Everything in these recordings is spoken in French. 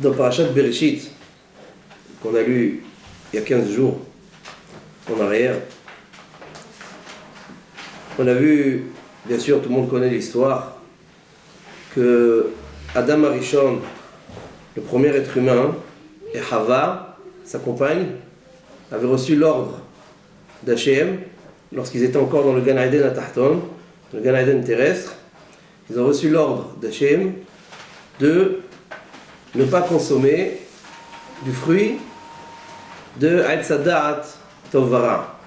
dans Parashat Bereshit, qu'on a lu il y a 15 jours en arrière, on a vu, bien sûr, tout le monde connaît l'histoire, que Adam Arishon, le premier être humain, et Hava, sa compagne, avaient reçu l'ordre d'Hachem, lorsqu'ils étaient encore dans le Gan Eden à Tahton, le Gan Eden terrestre. Ils ont reçu l'ordre d'Hachem de ne pas consommer du fruit de Eitz Hadat Tov Vara,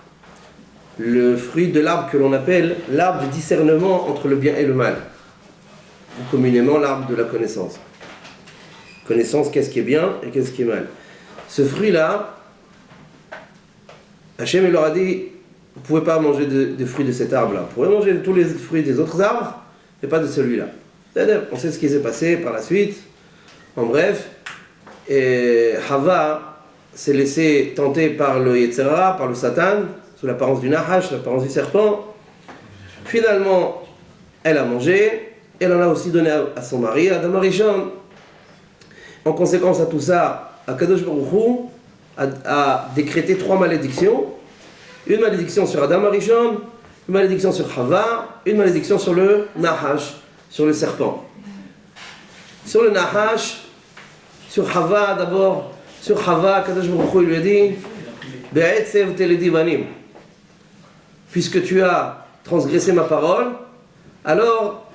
le fruit de l'arbre que l'on appelle l'arbre du discernement entre le bien et le mal, ou communément l'arbre de la connaissance. Connaissance, qu'est-ce qui est bien et qu'est-ce qui est mal. Ce fruit-là, Hachem il leur a dit, vous ne pouvez pas manger de fruits de cet arbre-là. Vous pouvez manger de tous les fruits des autres arbres, mais pas de celui-là. C'est-à-dire, on sait ce qui s'est passé par la suite. En bref, et Hava s'est laissé tenter par le Yetzer Hara, par le Satan, sous l'apparence du Nahash, l'apparence du serpent. Finalement, elle a mangé. Elle en a aussi donné à son mari, Adam Arishon. En conséquence à tout ça, Akadosh Baruch Hu a décrété 3 malédictions. Une malédiction sur Adam Arishon, une malédiction sur Hava, une malédiction sur le Nahash, sur le serpent. Sur le Nahash, sur Hava d'abord, sur Hava, Akadosh Baruch Hu lui a dit Be'etzev teledi banim. Puisque tu as transgressé ma parole, alors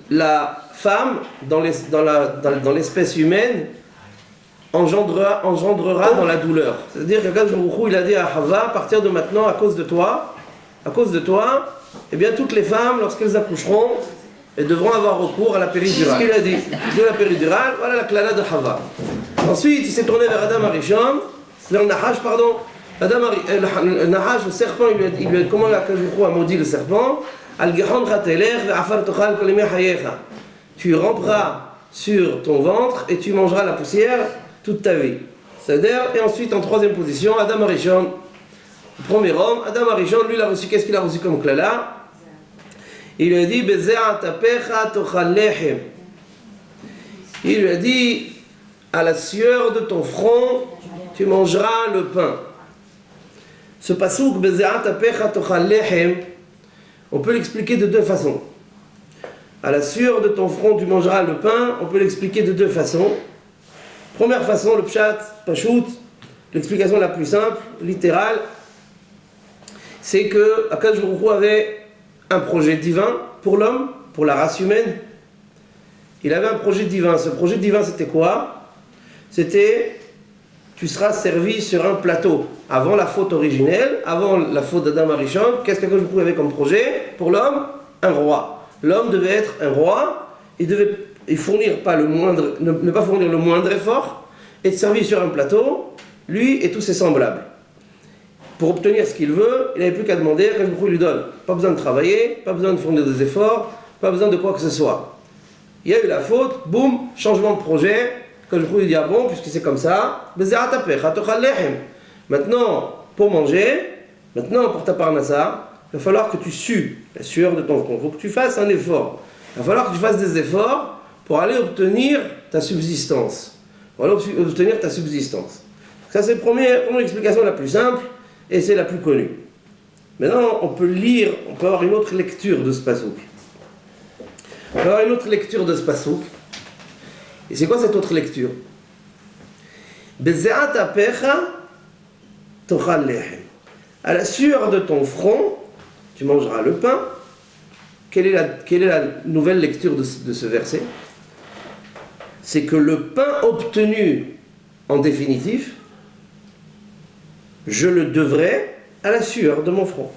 la femme dans l'espèce humaine engendrera dans la douleur. C'est-à-dire qu'Akadosh Baruch Hu il a dit à Hava, à partir de maintenant, à cause de toi, eh bien toutes les femmes, lorsqu'elles accoucheront, elles devront avoir recours à la péridurale. Ce qu'il a dit, de la péridurale, voilà la klala de Hava. Ensuite, il s'est tourné vers Adam Arishon, vers le Nahash, pardon. Le Nahash, le serpent, il lui a comment Akadosh Baruch Hu a maudit le serpent. Tu ramperas sur ton ventre et tu mangeras la poussière toute ta vie. C'est-à-dire, et ensuite en troisième position, Adam Arishon, le premier homme, Adam Arishon, lui il a reçu, qu'est-ce qu'il a reçu comme klala? Il lui a dit, il lui a dit, à la sueur de ton front, tu mangeras le pain. Ce pasouk, on peut l'expliquer de 2 façons. À la sueur de ton front, tu mangeras le pain, on peut l'expliquer de 2 façons. Première façon, le pshat, pashout, l'explication la plus simple, littérale, c'est que Akadosh Baruch Hu avait un projet divin pour l'homme, pour la race humaine. Il avait un projet divin. Ce projet divin, c'était quoi? C'était, tu seras servi sur un plateau. Avant la faute originelle, avant la faute d'Adam Arishon, qu'est-ce qu'Akadosh Baruch Hu avait comme projet pour l'homme? Un roi. L'homme devait être un roi, il devait fournir pas le moindre, ne pas fournir le moindre effort, être servi sur un plateau, lui et tous ses semblables. Pour obtenir ce qu'il veut, il n'avait plus qu'à demander, qu'Akadosh Baruch Hu lui donne. Pas besoin de travailler, pas besoin de fournir des efforts, pas besoin de quoi que ce soit. Il y a eu la faute, boum, changement de projet, Akadosh Baruch Hu lui dit, ah bon, puisque c'est comme ça, maintenant, pour manger, maintenant pour ta parnassa, il va falloir que tu sues la sueur de ton front. Il faut que tu fasses un effort. Il va falloir que tu fasses des efforts pour aller obtenir ta subsistance. Ça, c'est la première explication la plus simple et c'est la plus connue. Maintenant, on peut avoir une autre lecture de ce pasouk. Et c'est quoi cette autre lecture? Bezeat apecha tochal lechem. À la sueur de ton front, tu mangeras le pain. Quelle est la nouvelle lecture de ce verset? C'est que le pain obtenu en définitif, je le devrai à la sueur de mon front.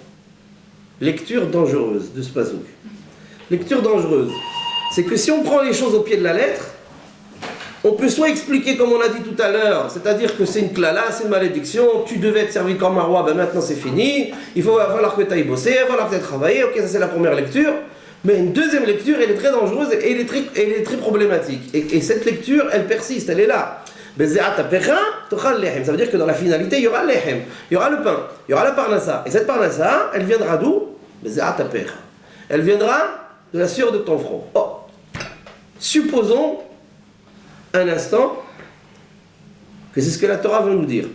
Lecture dangereuse de ce pasouk. Lecture dangereuse. C'est que si on prend les choses au pied de la lettre, on peut soit expliquer comme on a dit tout à l'heure, c'est-à-dire que c'est une klala, c'est une malédiction, tu devais être servi comme un roi, ben maintenant c'est fini, il va falloir que tu ailles bosser, il va falloir que tu ailles travailler, ok, ça c'est la première lecture, mais une deuxième lecture, elle est très dangereuse et elle est très problématique. Et cette lecture, elle persiste, elle est là. Ça veut dire que dans la finalité, il y aura le lehem, il y aura le pain, il y aura la parnassa. Et cette parnassa, elle viendra d'où? Elle viendra de la sueur de ton front. Oh. Supposons un instant que c'est ce que la Torah veut nous dire.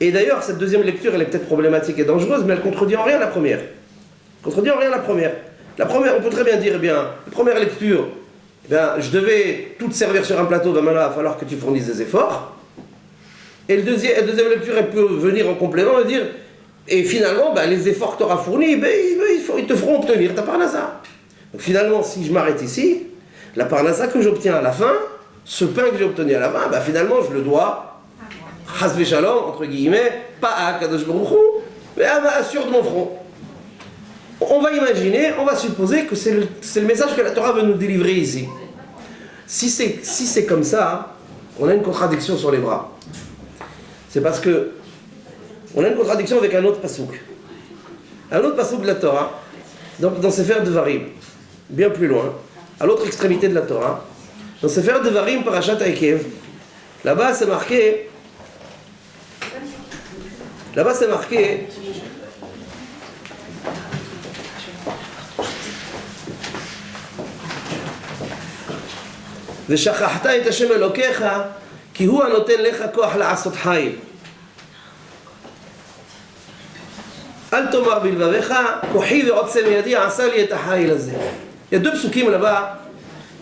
Et d'ailleurs, cette deuxième lecture, elle est peut-être problématique et dangereuse, mais elle contredit en rien la première. Contredit en rien la première. La première, on peut très bien dire, eh bien, la première lecture, eh bien, je devais tout te servir sur un plateau, ben maintenant, il va falloir que tu fournisses des efforts. Et la deuxième lecture, elle peut venir en complément et dire, et finalement, ben, les efforts que tu auras fournis, ben, ils te feront obtenir ta parnassa. Donc finalement, si je m'arrête ici, la parnassa que j'obtiens à la fin, ce pain que j'ai obtenu à la fin, ben, finalement, je le dois Hasve Shalom, entre guillemets, pas à Kadosh Baruch Hu, mais à sur de mon front. On va imaginer, on va supposer que c'est le message que la Torah veut nous délivrer ici. Si c'est comme ça, on a une contradiction sur les bras. C'est parce que on a une contradiction avec un autre pasouk. Un autre pasouk de la Torah, dans Sefer Devarim, bien plus loin, à l'autre extrémité de la Torah, dans Sefer Devarim, Parashat Aikev, là-bas c'est marqué, ושכחת את השם אלוקיך כי הוא הנותן לך כוח לעשות חיל. אל תאמר בלבביך כוחי ועוצם ידי עשה לי את החיל הזה. Il y a deux psukim là-bas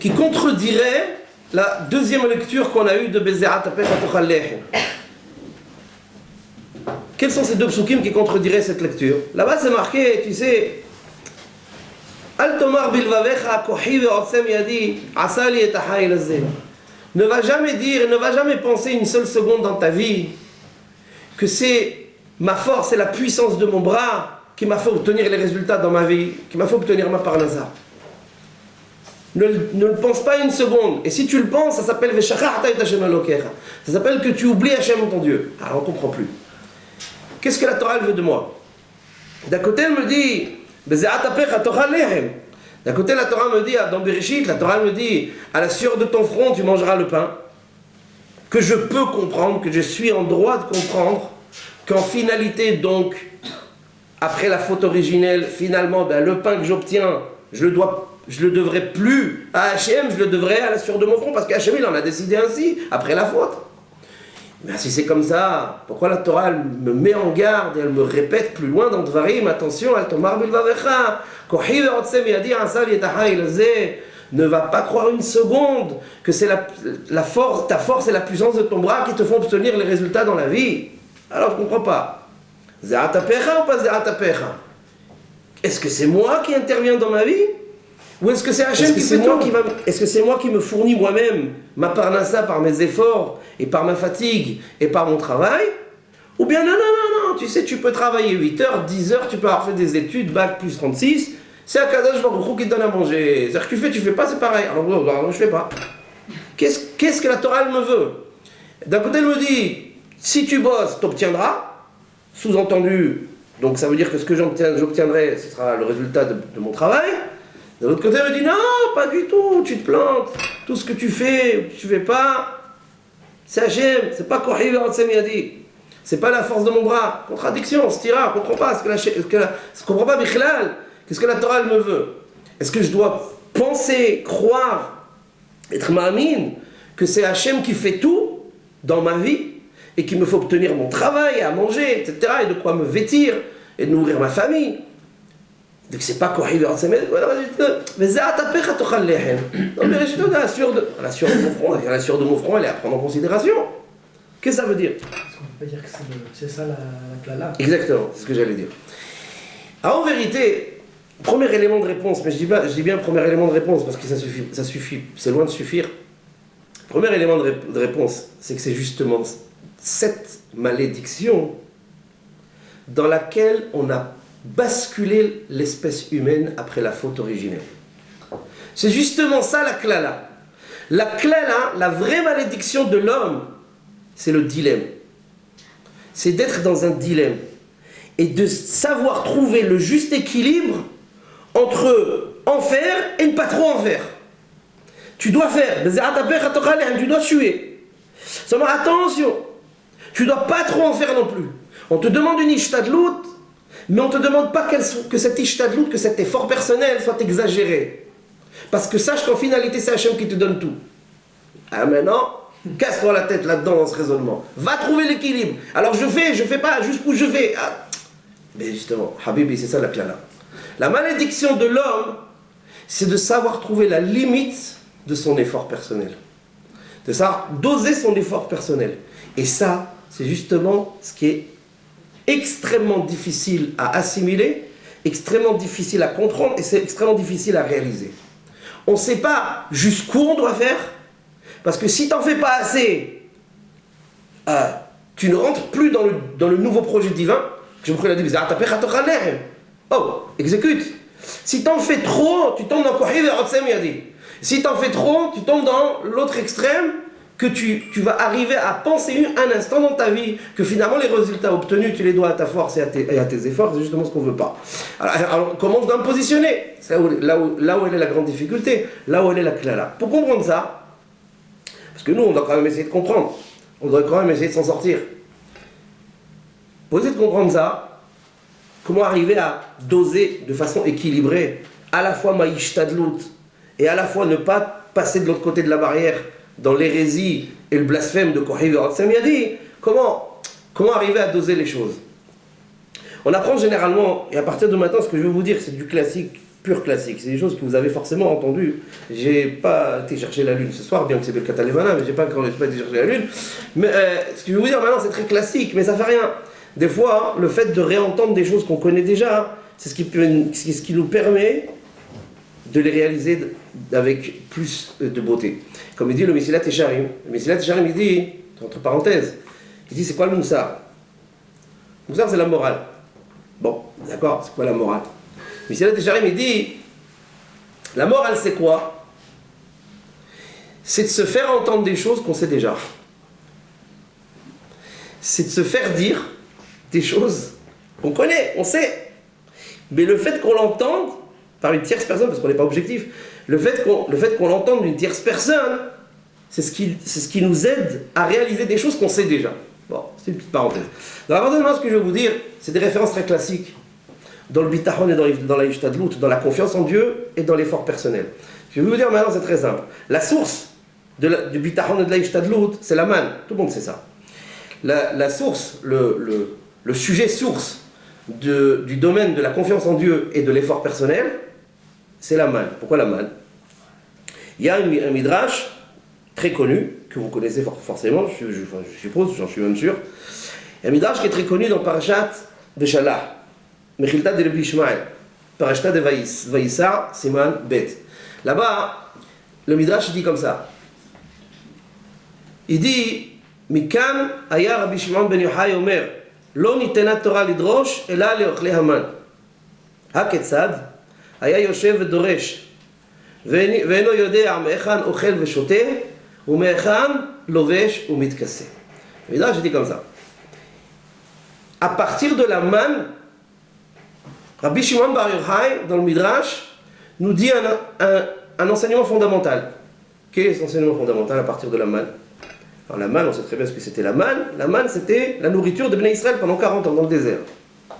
qui contrediraient la deuxième lecture qu'on a eue de Bezerat Apecha Tochal Lechem. Quels sont ces deux psukim qui contrediraient cette lecture? Là-bas c'est marqué, tu sais, Al tomar bilvavecha kohi ve'otsem yadi asali et ahayil hazeh. Ne va jamais dire, ne va jamais penser une seule seconde dans ta vie que c'est ma force et la puissance de mon bras qui m'a fait obtenir les résultats dans ma vie, qui m'a fait obtenir ma parnasa. Ne le pense pas une seconde. Et si tu le penses, ça s'appelle Veshachachta et Hashem Elokecha. Ça s'appelle que tu oublies Hashem ton Dieu. Alors on ne comprend plus. Qu'est-ce que la Torah veut de moi? D'un côté, elle me dit, d'un côté, la Torah me dit, dans Bereshit, la Torah me dit, à la sueur de ton front, tu mangeras le pain. Que je peux comprendre, que je suis en droit de comprendre, qu'en finalité, donc, après la faute originelle, finalement, ben, le pain que j'obtiens, je le devrais plus à Hachem, je le devrais à la sueur de mon front, parce qu'Hachem, il en a décidé ainsi, après la faute. Ben, si c'est comme ça, pourquoi la Torah elle me met en garde et elle me répète plus loin dans Dvarim, attention, al tomar bilvavecha, kohi ve'otsem yadi asal yetahayil hazeh, ne va pas croire une seconde que c'est la force, ta force et la puissance de ton bras qui te font obtenir les résultats dans la vie. Alors je ne comprends pas. Ze'at apecha ou pas ze'at apecha? Est-ce que c'est moi qui interviens dans ma vie? Ou est-ce que c'est Hachem qui fait tout? Est-ce que c'est moi qui me fournis moi-même ma parnassa par mes efforts et par ma fatigue et par mon travail? Ou bien non, tu sais, tu peux travailler 8 heures, 10 heures, tu peux avoir fait des études, bac plus 36, c'est Akadosh Baruch Hu qui te donne à manger. C'est-à-dire que tu fais pas, c'est pareil. Alors je fais pas. Qu'est-ce que la Torah elle me veut? D'un côté elle me dit, si tu bosses, tu obtiendras. Sous-entendu, donc ça veut dire que ce que j'obtiendrai, ce sera le résultat de mon travail. De l'autre côté, elle me dit non, pas du tout, tu te plantes. Tout ce que tu fais pas, c'est Hachem, c'est pas Kohi ve'otsem yadi. C'est pas la force de mon bras. Contradiction, stira, on comprend pas. On comprend pas Bichlal. Qu'est-ce que la Torah elle me veut? Est-ce que je dois penser, croire, être ma'amin, que c'est Hachem qui fait tout dans ma vie et qui me fait obtenir mon travail, à manger, etc. et de quoi me vêtir et de nourrir ma famille? Donc c'est pas Kohi ve'otsem yadi. Mais Ze'at apecha tochal lechem. Non, mais je donne la sueur de mon front, elle est à prendre en considération. Qu'est-ce que ça veut dire? On peut dire que c'est ça la klala. Exactement, c'est ce que j'allais dire. Alors en vérité, premier élément de réponse, mais je dis bien premier élément de réponse parce que ça suffit, c'est loin de suffire. Premier élément de réponse, c'est que c'est justement cette malédiction dans laquelle on a basculé l'espèce humaine après la faute originelle. C'est justement ça la klala. La klala, la vraie malédiction de l'homme, c'est le dilemme. C'est d'être dans un dilemme et de savoir trouver le juste équilibre entre en faire et ne pas trop en faire. Tu dois faire, tu dois tuer. Seulement attention, tu ne dois pas trop en faire non plus. On te demande une ishtadlout, mais on ne te demande pas que cette ishtadlout, que cet effort personnel soit exagéré. Parce que sache qu'en finalité, c'est Hachem qui te donne tout. Ah maintenant, Casse-toi la tête là-dedans dans ce raisonnement. Va trouver l'équilibre. Alors je fais pas, jusqu'où je vais. Ah. Mais justement, Habibi, c'est ça la klala. La malédiction de l'homme, c'est de savoir trouver la limite de son effort personnel. De savoir doser son effort personnel. Et ça, c'est justement ce qui est extrêmement difficile à assimiler, extrêmement difficile à comprendre et c'est extrêmement difficile à réaliser. On ne sait pas jusqu'où on doit faire, parce que si tu n'en fais pas assez, tu ne rentres plus dans le nouveau projet divin. Je me dit, oh, exécute. Si tu en fais trop, tu tombes dans Si tu en fais trop, tu tombes dans l'autre extrême, que tu vas arriver à penser un instant dans ta vie que finalement les résultats obtenus, tu les dois à ta force et à tes efforts, c'est justement ce qu'on ne veut pas. Alors comment on doit me positionner? C'est là où elle est la grande difficulté, là où elle est la klala. Pour comprendre ça, parce que nous on doit quand même essayer de comprendre, on doit quand même essayer de s'en sortir. Pour essayer de comprendre ça, comment arriver à doser de façon équilibrée, à la fois maïsh tadlout, et à la fois ne pas passer de l'autre côté de la barrière, dans l'hérésie et le blasphème de Kohiv et Ratzem Yadi, comment arriver à doser les choses? On apprend généralement, et à partir de maintenant, ce que je vais vous dire, c'est du classique, pur classique. C'est des choses que vous avez forcément entendues. J'ai pas été chercher la lune ce soir, bien que c'est Belkat Alevana, mais j'ai pas été chercher la lune. Mais ce que je vais vous dire maintenant, c'est très classique, mais ça fait rien. Des fois, le fait de réentendre des choses qu'on connaît déjà, c'est ce qui nous permet de les réaliser avec plus de beauté. Comme il dit le Mesilat Yesharim. Le Mesilat Yesharim, il dit, entre parenthèses, il dit c'est quoi le Moussar? Le Moussar, c'est la morale. Bon, d'accord, c'est quoi la morale? Le Mesilat Yesharim, il dit, la morale, c'est quoi? C'est de se faire entendre des choses qu'on sait déjà. C'est de se faire dire des choses qu'on connaît, on sait. Mais le fait qu'on l'entende par une tierce personne, parce qu'on n'est pas objectif, le fait qu'on l'entende d'une tierce personne, c'est ce qui nous aide à réaliser des choses qu'on sait déjà. Bon, c'est une petite parenthèse. Dans la parenthèse, ce que je vais vous dire, c'est des références très classiques dans le bitachon et dans la ishtadlout, dans la confiance en Dieu et dans l'effort personnel. Je vais vous dire maintenant, c'est très simple. La source du bitachon et de la ishtadlout, c'est la manne. Tout le monde sait ça. La source, le sujet source du domaine de la confiance en Dieu et de l'effort personnel, c'est la manne. Pourquoi la manne? Il y a un midrash très connu, que vous connaissez forcément, je suppose, j'en suis même sûr. Il y a un midrash qui est très connu dans Parashat Beshalach, Mechilta de Rabbi Ishmael, Parashat de Vayissar, Siman Bet. Là-bas, le midrash dit comme ça. Il dit, Mikan aya Rabbi Shimon ben Yochai omer, Lo nitena Torah lidrosh, ela leochle haman. Haketzad, היה יושב ודורש, ואינו יודע מאיכן אוכל ושותה, ומאיכן לובש ומתכסה. évidemment, je dis comme ça. À partir de la manne, Rabbi Shimon bar Yochai, dans le Midrash, nous dit un enseignement fondamental. Quel est cet enseignement fondamental à partir de la manne? Alors la manne, on sait très bien ce que c'était la manne. La manne, c'était la nourriture de Bnei Israël pendant 40 ans dans le désert.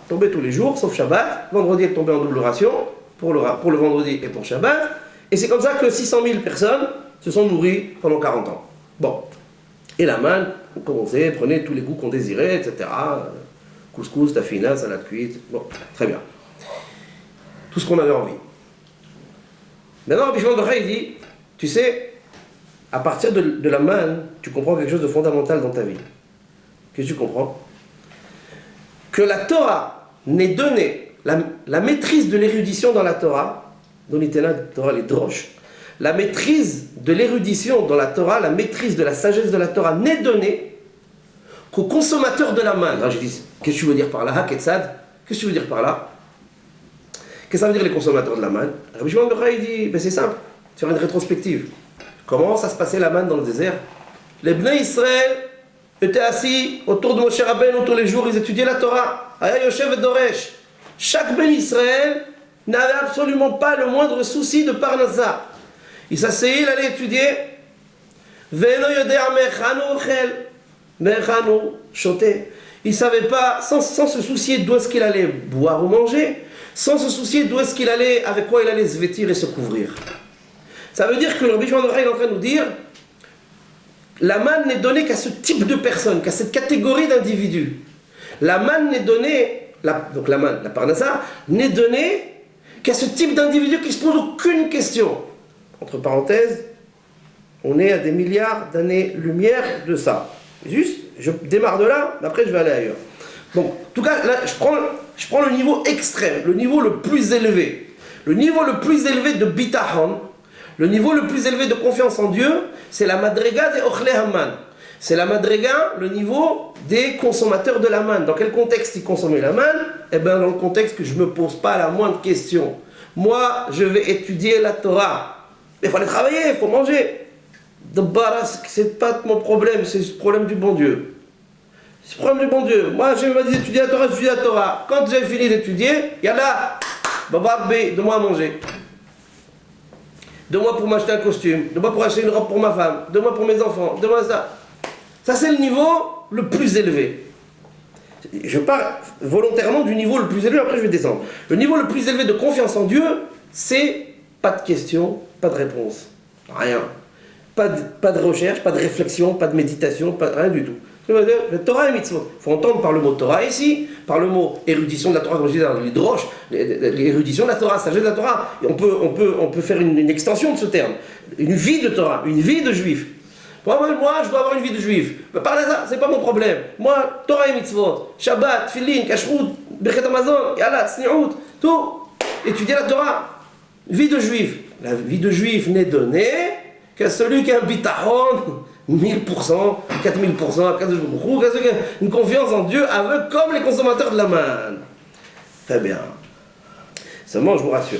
Tombait tous les jours, sauf Shabbat. Vendredi, elle tombait en double ration. Pour le vendredi et pour Shabbat. Et c'est comme ça que 600 000 personnes se sont nourries pendant 40 ans. Bon. Et la manne, on commençait, prenait tous les goûts qu'on désirait, etc. Couscous, tafina, salade cuite. Bon, très bien. Tout ce qu'on avait envie. Maintenant, Rabbi Shimon bar Yochai dit, tu sais, à partir de la manne, tu comprends quelque chose de fondamental dans ta vie. Qu'est-ce que tu comprends? Que la Torah n'est donnée, la maîtrise de l'érudition dans la Torah, dans l'Itena Torah, les droches, la maîtrise de l'érudition dans la Torah, la maîtrise de la sagesse de la Torah n'est donnée qu'aux consommateurs de la manne. Alors je dis, qu'est-ce que tu veux dire par là? Haketzad, qu'est-ce que tu veux dire par là? Qu'est-ce que ça veut dire les consommateurs de la manne? Rabbi Shimon bar Yochai dit, ben c'est simple, faire une rétrospective. Comment ça se passait la manne dans le désert? Les Bnei Israël étaient assis autour de Moshe Rabbeinu tous les jours, ils étudiaient la Torah. Aya Yoshev et Doresh. Chaque Ben Israël n'avait absolument pas le moindre souci de Parnassa. Il s'asseyait, il allait étudier. Ve'eno yodea me'echanu ochel, me'echanu shoté. Il ne savait pas, sans se soucier d'où est-ce qu'il allait boire ou manger, sans se soucier d'où est-ce qu'il allait, avec quoi il allait se vêtir et se couvrir. Ça veut dire que le Rabbi Shimon bar Yochai est en train de nous dire la manne n'est donnée qu'à ce type de personne, qu'à cette catégorie d'individus. La manne n'est donnée, donc la manne, la parnassa, n'est donnée qu'à ce type d'individu qui ne se pose aucune question. Entre parenthèses, on est à des milliards d'années-lumière de ça. Juste, je démarre de là, mais après je vais aller ailleurs. Donc, en tout cas, là, je prends le niveau extrême, le niveau le plus élevé. Le niveau le plus élevé de bitahon, le niveau le plus élevé de confiance en Dieu, c'est la madrega des ochle haman. C'est la madrega, le niveau des consommateurs de la manne. Dans quel contexte ils consommaient la manne? Eh bien, dans le contexte que je ne me pose pas la moindre question. Moi, je vais étudier la Torah. Mais il faut aller travailler, il faut manger. C'est pas mon problème, c'est le problème du bon Dieu. C'est le problème du bon Dieu. Moi, j'ai dit d'étudier la Torah, j'étudie la Torah. Quand j'ai fini d'étudier, yallah, Baba B, donne-moi à manger. Donne-moi pour m'acheter un costume. Donne-moi pour acheter une robe pour ma femme. Donne-moi pour mes enfants. Donne-moi ça. Ça, c'est le niveau le plus élevé. Je pars volontairement du niveau le plus élevé, après je vais descendre. Le niveau le plus élevé de confiance en Dieu, c'est pas de questions, pas de réponse. Rien. Pas de recherche, pas de réflexion, pas de méditation, rien du tout. Le Torah et Mitzvot. Il faut entendre par le mot Torah ici, par le mot érudition de la Torah, comme je disais dans les droches, l'érudition de la Torah, sagesse de la Torah. Et on peut faire une extension de ce terme. Une vie de Torah, une vie de juif. Moi, je dois avoir une vie de juif. Mais par là, c'est pas mon problème. Moi, Torah et Mitzvot, Shabbat, Tfilin, Kashrut, Birkat Hamazon, Yallah, Tzni'ut, tout. Étudier la Torah. Vie de juif. La vie de juif n'est donnée qu'à celui qui a un bitahon, 1000%, 4000%, une confiance en Dieu aveugle comme les consommateurs de la manne. Très bien. Seulement, je vous rassure.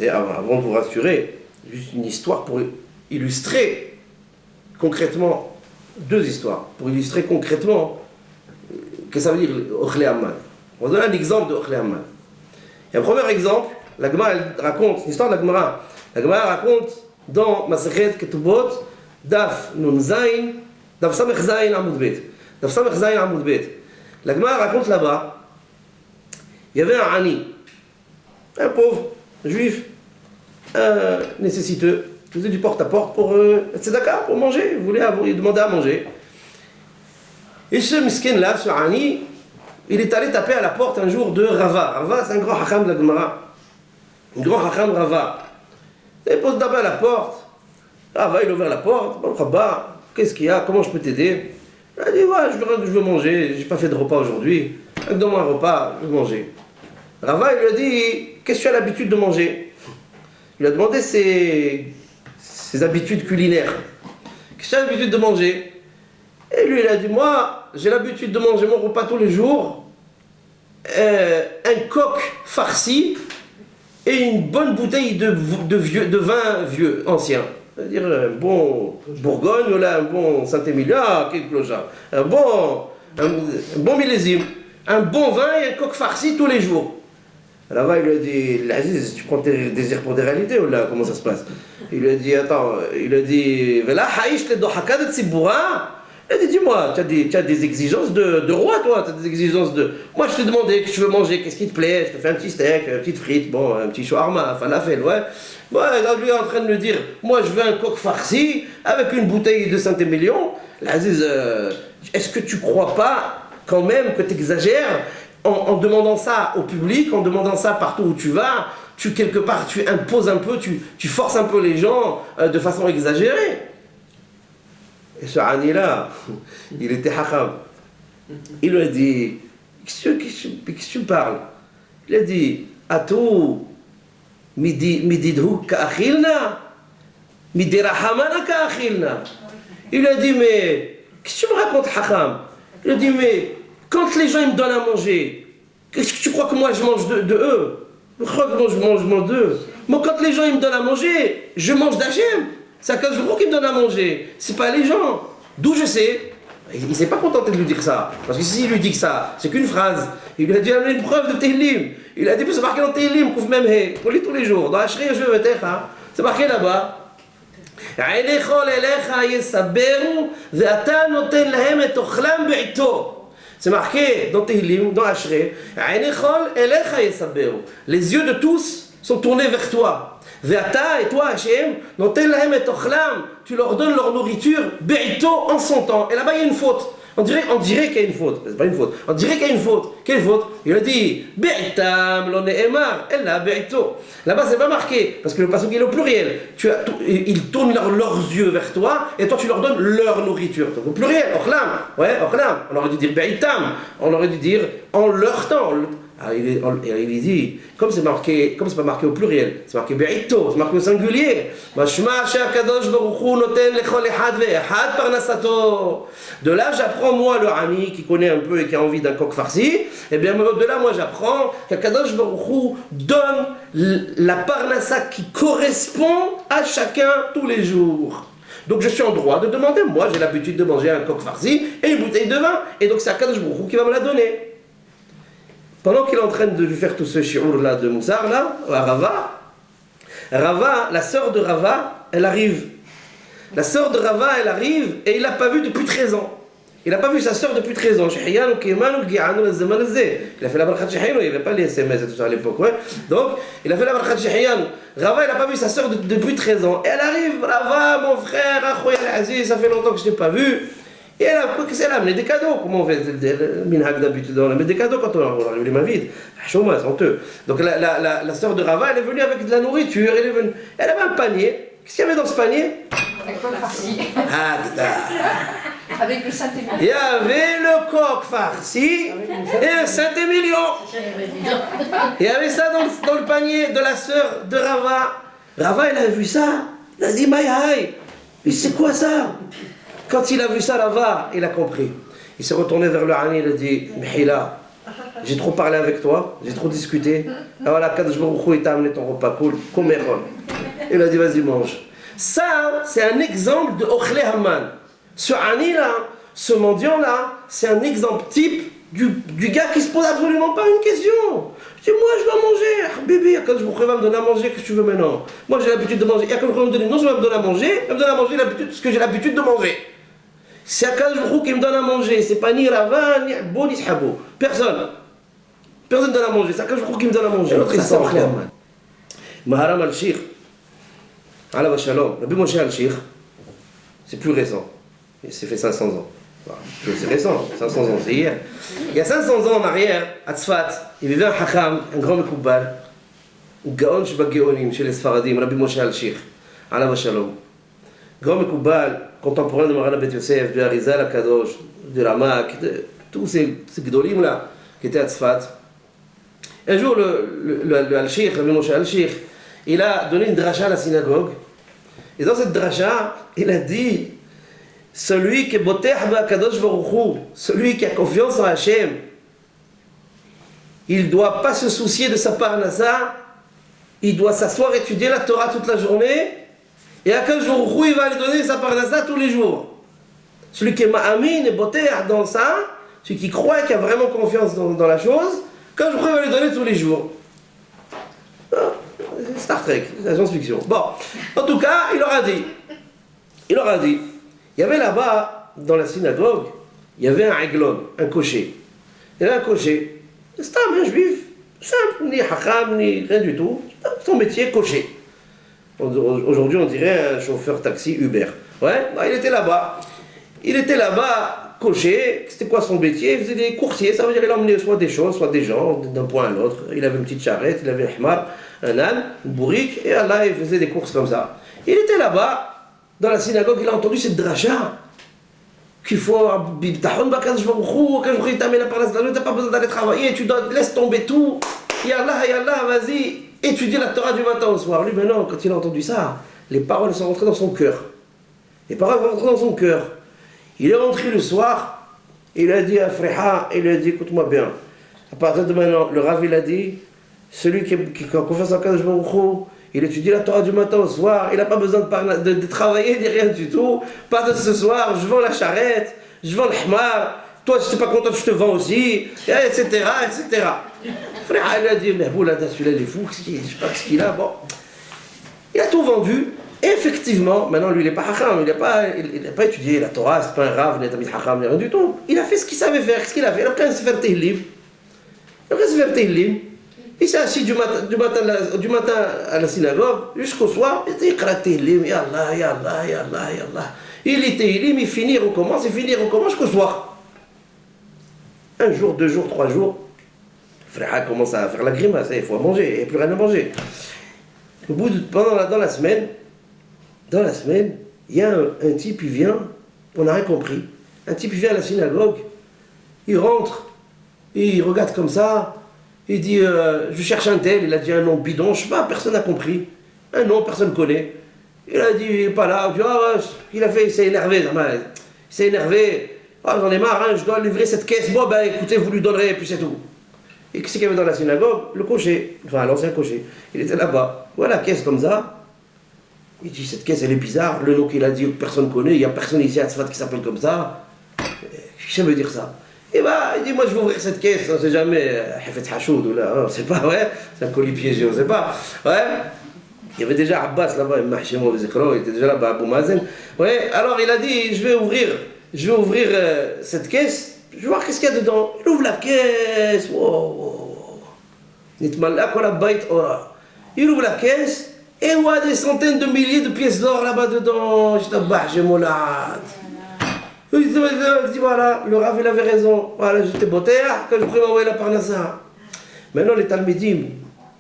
Et avant de vous rassurer, juste une histoire pour illustrer concrètement, deux histoires, pour illustrer concrètement ce que ça veut dire Ochle Haman. On va donner un exemple de Ochle Haman. Il y a un premier exemple, la Gemara raconte, une histoire de la Gemara. La Gemara raconte dans Masechet Ketubot, Daf Nun Zayin, Daf Samech Zayin Amud Bet. Daf Samech Zayin Amud Bet. La Gemara raconte là-bas, il y avait un Ani, un pauvre, un juif, un nécessiteux, qui faisait du porte-à-porte pour tzedaka, pour manger, il demandait à manger. Et ce miskin là, ce Ani, il est allé taper à la porte un jour de Rava. Rava, c'est un grand hacham de la Gemara. Un grand hacham Rava. Il pose taper à la porte. Rava, il a ouvert la porte. Bon, Rabba, qu'est-ce qu'il y a? Comment je peux t'aider? Il a dit, ouais, je veux manger, j'ai pas fait de repas aujourd'hui. Donne-moi un repas, je veux manger. Rava, il lui a dit, qu'est-ce que tu as l'habitude de manger? Il lui a demandé ses habitudes culinaires. Qu'est-ce que tu as l'habitude de manger? Et lui, il a dit, moi, j'ai l'habitude de manger mon repas tous les jours, un coq farci et une bonne bouteille de vin vieux, ancien. C'est-à-dire un bon Bourgogne, ou là, un bon Saint-Émilion, quel clochard. Un bon millésime, un bon vin et un coq farci tous les jours. Là-bas, il lui a dit, l'Aziz, tu prends tes désirs pour des réalités ou là, comment ça se passe? Il lui a dit, attends, il lui a dit, Vela haïch le dohaka de Tziboura. Il a dit, dis-moi, tu as des exigences de roi, toi, tu as des exigences de... Moi, je te demandais que tu veux manger, qu'est-ce qui te plaît? Je te fais un petit steak, une petite frite, bon, un petit shawarma, falafel, ouais. Ouais, là, lui est en train de me dire, moi, je veux un coq farci avec une bouteille de Saint-Émilion. L'Aziz, est-ce que tu crois pas, quand même, que tu exagères en demandant ça au public, en demandant ça partout où tu vas, quelque part, tu imposes un peu, tu forces un peu les gens de façon exagérée. Et ce Ani-là, il était hacham. Il lui a dit, qu'est-ce que tu parles? Il a dit, Atou, mididhu ka'achilna, midirahamana ka'achilna. Il lui a dit, mais qu'est-ce que tu me racontes, hacham? Il a dit, mais quand les gens ils me donnent à manger, qu'est-ce que tu crois que moi je mange de eux? Je crois que moi je mange d'eux. Moi, quand les gens ils me donnent à manger, je mange d'Hachem. C'est à cause de vous qui me donne à manger. C'est pas les gens. D'où je sais. Il ne s'est pas contenté de lui dire ça. Parce que s'il lui dit que ça, c'est qu'une phrase. Il lui a dit une preuve de Tehillim. Il a dit, c'est marqué dans Tehillim, Kouf Memhe. On lit tous les jours. Dans Ashrei Yoshev Vetecha. C'est marqué là-bas. C'est marqué dans Tehillim, dans Ashrei. Les yeux de tous sont tournés vers toi. Ve'ata, et toi, Hachem, noten lahem et ochlam, tu leur donnes leur nourriture, be'ito, en son temps. Et là-bas, il y a une faute. On dirait qu'il y a une faute. C'est pas une faute. On dirait qu'il y a une faute. Quelle faute? Il a dit Be'tam lo ne'emar, ella be'ito. Là-bas, c'est pas marqué, parce que le pasuk il est au pluriel. Ils tournent leurs yeux vers toi, et toi, tu leur donnes leur nourriture. Donc au pluriel, ochlam. Ouais, ochlam. On aurait dû dire Be'tam. On aurait dû dire en leur temps. Alors, il dit, comme c'est pas marqué au pluriel, c'est marqué be'ito, c'est marqué au singulier. Mashma she'akadosh baruch hu noten lechol echad ve'echad parnasato. De là, j'apprends moi le Hani qui connaît un peu et qui a envie d'un coq farci. Et bien de là, moi j'apprends qu'Akadosh baruch hu donne la parnassa qui correspond à chacun tous les jours. Donc je suis en droit de demander, moi j'ai l'habitude de manger un coq farci et une bouteille de vin, et donc c'est Akadosh baruch hu qui va me la donner. Pendant qu'il est en train de lui faire tout ce shi'ur là de Moussar là, à Rava, la sœur de Rava, elle arrive. La sœur de Rava, elle arrive et il l'a pas vue depuis 13 ans. Il n'a pas vu sa sœur depuis 13 ans. Il a fait la bracha de Shehiyanu, il n'y avait pas les SMS et tout ça à l'époque. Ouais. Donc, il a fait la bracha de Shehiyanu. Rava, il n'a pas vu sa sœur depuis 13 ans. Et elle arrive, Rava, mon frère, Akhoya al-Aziz, ça fait longtemps que je ne t'ai pas vu. Et elle a, qu'est-ce qu'elle a amené? Des cadeaux. Comment on fait? Minhag d'habitude, on met des cadeaux quand on arrive les mains vides. Chômage, c'est honteux. Donc la sœur de Rava, elle est venue avec de la nourriture. Elle avait un panier. Qu'est-ce qu'il y avait dans ce panier? Un coq farci. Ah, putain. Avec le Saint-Émilion. Il y avait le coq farci et le Saint-Émilion. Il y avait ça dans le panier de la sœur de Rava. Rava, elle a vu ça. Elle a dit, Maïhaï, mais c'est quoi ça? Quand il a vu ça, Rava, il a compris. Il s'est retourné vers le Hani, il a dit, Mihila, j'ai trop parlé avec toi, j'ai trop discuté. Et voilà, Kadosh Baruch Hu, il t'a amené ton repas cool, Komerol. Il a dit, vas-y, mange. Ça, c'est un exemple de Ochle Haman. Ce Hani là, ce mendiant là, c'est un exemple type du gars qui se pose absolument pas une question. Je dis, moi je dois manger. Bébé, quand je va me donner à manger, qu'est-ce que tu veux maintenant? Moi j'ai l'habitude de manger. Et quand je vais me donner, non seulement me donner à manger, il me donne à manger ce que j'ai l'habitude de manger. C'est Akadosh Baruch Hu qui me donne à manger. C'est pas ni Rava, ni Abbo, ni Shabo. Personne. Personne ne donne à manger. C'est Akadosh Baruch Hu qui me donne à manger. Ça c'est Ochle Haman. Maharam al-Shir. Alav Shalom. Rabbi Moshe al-Shir. C'est plus récent. Il s'est fait 500 ans. C'est récent, 500 ans, c'est hier. Il y a 500 ans en arrière, à Tzfat, il vivait un Hacham, un grand Mekoubal, un Gaon Sheba Geonim, chez les Sfaradim, Rabbi Moshe al-Shir, Alav Shalom. Grand Mekoubal, contemporain de Maran Bet Yosef, de Arizal Akadosh, de Ramak, de tous ces Gdolim là, qui étaient à Tzfat. Un jour, le al-Shir, Rabbi Moshe al-Shir, il a donné une dracha à la synagogue. Et dans cette dracha, il a dit, celui qui est boteh ba'akadosh baruch hu, celui qui a confiance en Hachem, il ne doit pas se soucier de sa parnassa, il doit s'asseoir et étudier la Torah toute la journée, et Akadosh baruch hu, il va lui donner sa parnassa tous les jours. Celui qui est ma'amin et boteh dans ça, celui qui croit et qui a vraiment confiance dans la chose, Akadosh baruch hu va lui donner tous les jours. Star Trek, c'est la science-fiction. Bon, en tout cas, il leur a dit, il y avait là-bas, dans la synagogue, il y avait un aiglon, un cocher. Il y avait un cocher, c'était un juif, simple, ni hacham, ni rien du tout, son métier, cocher. Aujourd'hui, on dirait un chauffeur taxi Uber. Ouais, bah, il était là-bas, cocher. C'était quoi son métier? Il faisait des coursiers, ça veut dire qu'il emmenait soit des choses, soit des gens, d'un point à l'autre. Il avait une petite charrette, il avait un hmar, un âne, une bourrique, et Allah, il faisait des courses comme ça. Il était là-bas, dans la synagogue, il a entendu cette dracha qu'il faut t'as pas besoin d'aller travailler, tu laisses tomber tout, Yallah, vas-y, étudie la Torah du matin au soir. Lui, maintenant, quand il a entendu ça, les paroles sont rentrées dans son cœur. Les paroles sont rentrées dans son cœur. Il est rentré le soir, il a dit à Freha, il a dit, écoute-moi bien, à partir de maintenant, le Rav, il a dit, celui qui a confiance en Kadosh Baruch Hu, il étudie la Torah du matin au soir, il n'a pas besoin de travailler ni rien du tout. Pas de ce soir, je vends la charrette, je vends le hmar, toi si tu n'es pas content, je te vends aussi, etc. Frère, il a dit, mais bon, là, celui-là, il est fou, je ne sais pas ce qu'il a. Bon. Il a tout vendu, et effectivement, maintenant, lui, il n'est pas hacham, il n'a pas étudié la Torah, c'est pas un rave, il n'est pas hacham, ni rien du tout. Il a fait ce qu'il savait faire, ce qu'il a fait. Il a pris un sefer Tehillim, Il s'est assis du matin à la synagogue jusqu'au soir, il était éclaté, ya Allah, ya Allah, ya Allah, ya Allah. Il était il finit, recommence, jusqu'au soir. Un jour, 2 jours, 3 jours, frère commence à faire la grimace, il faut manger, il n'y a plus rien à manger. Dans la semaine, il y a un type, il vient, on n'a rien compris. Un type, il vient à la synagogue, il rentre, il regarde comme ça, il dit je cherche un tel, il a dit un nom bidon, je sais pas, personne n'a compris. Un nom, personne ne connaît. Il a dit, il n'est pas là, il s'est énervé, j'en ai marre, je dois livrer cette caisse, bon ben écoutez, vous lui donnerez, et puis c'est tout. Et qu'est-ce qu'il y avait dans la synagogue? Le cocher, enfin l'ancien cocher, il était là-bas, voilà la caisse comme ça. Il dit, cette caisse elle est bizarre, le nom qu'il a dit, personne ne connaît, il n'y a personne ici à Tzfat qui s'appelle comme ça. Qu'est-ce que ça veut dire ça? Et bah, il dit, moi je vais ouvrir cette caisse, on ne sait jamais, Hafet Hachoud ou là, on sait pas, ouais, c'est un colis piégé, on ne sait pas, ouais. Il y avait déjà Abbas là-bas, il était déjà là-bas, Abou Mazen. Ouais, alors il a dit, je vais ouvrir cette caisse, je vais voir qu'est-ce qu'il y a dedans. Il ouvre la caisse, il ouvre la caisse, et il voit des centaines de milliers de pièces d'or là-bas dedans. Je t'abâche, moulad. Il dit, voilà, le Rav il avait raison, voilà, j'étais boteur, quand je pris m'envoyer la parnassa. Maintenant les Talmidim,